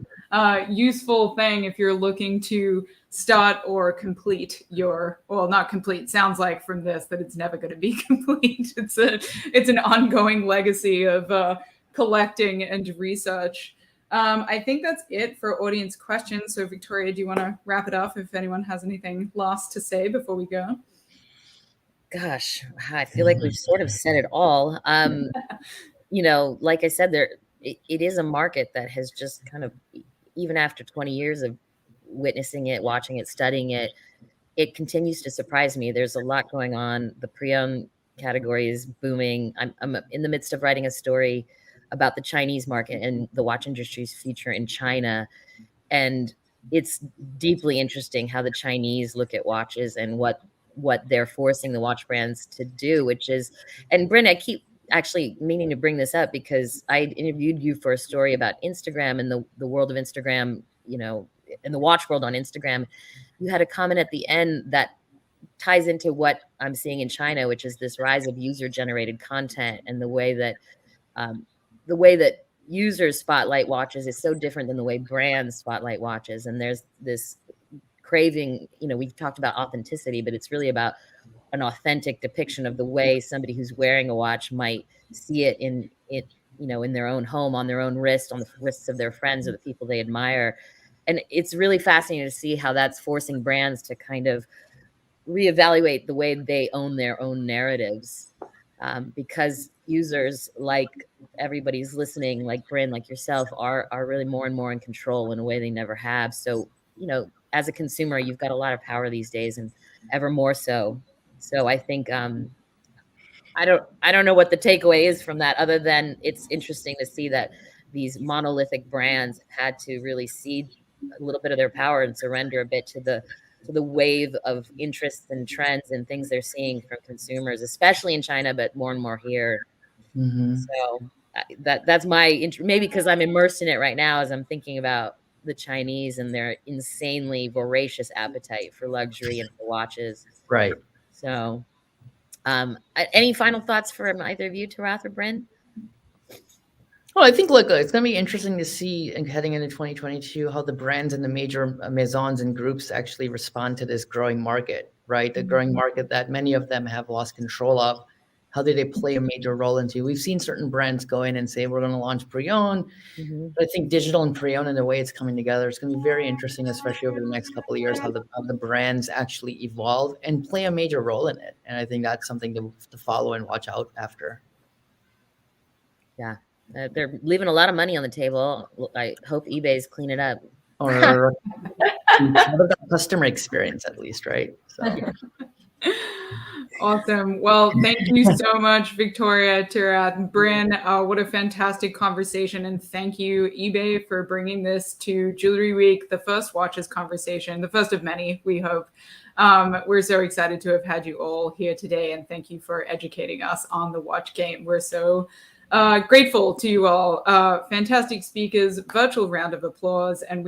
useful thing if you're looking to start or complete not complete. Sounds like from this that it's never going to be complete. It's an ongoing legacy of collecting and research. I think that's it for audience questions. So Victoria, do you want to wrap it up if anyone has anything last to say before we go? Gosh, I feel like we've sort of said it all. Like I said, it is a market that has just kind of, even after 20 years of witnessing it, watching it, studying it, it continues to surprise me. There's a lot going on. The pre-owned category is booming. I'm in the midst of writing a story about the Chinese market and the watch industry's future in China. And it's deeply interesting how the Chinese look at watches and what they're forcing the watch brands to do, which is, and Brynn, I keep actually meaning to bring this up because I interviewed you for a story about Instagram and the world of Instagram, in the watch world on Instagram. You had a comment at the end that ties into what I'm seeing in China, which is this rise of user-generated content, and the way that users spotlight watches is so different than the way brands spotlight watches. And there's this craving, we've talked about authenticity, but it's really about an authentic depiction of the way somebody who's wearing a watch might see it in their own home, on their own wrist, on the wrists of their friends or the people they admire. And it's really fascinating to see how that's forcing brands to kind of reevaluate the way they own their own narratives, because users, like everybody's listening, like Brynn, like yourself, are really more and more in control in a way they never have. So, as a consumer, you've got a lot of power these days, and ever more so. So I think I don't know what the takeaway is from that, other than it's interesting to see that these monolithic brands had to really cede a little bit of their power and surrender a bit to the wave of interests and trends and things they're seeing from consumers, especially in China, but more and more here. So that's my maybe because I'm immersed in it right now, as I'm thinking about the Chinese and their insanely voracious appetite for luxury and for watches. Right. So, any final thoughts from either of you, Tirath or Brynn? Well, I think, look, it's going to be interesting to see heading into 2022 how the brands and the major maisons and groups actually respond to this growing market, right? The growing market that many of them have lost control of. How do they play a major role into? We've seen certain brands go in and say, we're going to launch PreOwned. But I think digital and PreOwned and the way it's coming together, it's going to be very interesting, especially over the next couple of years, how the brands actually evolve and play a major role in it. And I think that's something to follow and watch out after. Yeah. They're leaving a lot of money on the table. I hope eBay's clean it up. Or the customer experience, at least, right? So. Awesome. Well, thank you so much, Victoria, Tirath, Brynn. What a fantastic conversation. And thank you, eBay, for bringing this to Jewelry Week, the first watches conversation, the first of many, we hope. We're so excited to have had you all here today. And thank you for educating us on the watch game. We're so grateful to you all. Fantastic speakers, virtual round of applause. And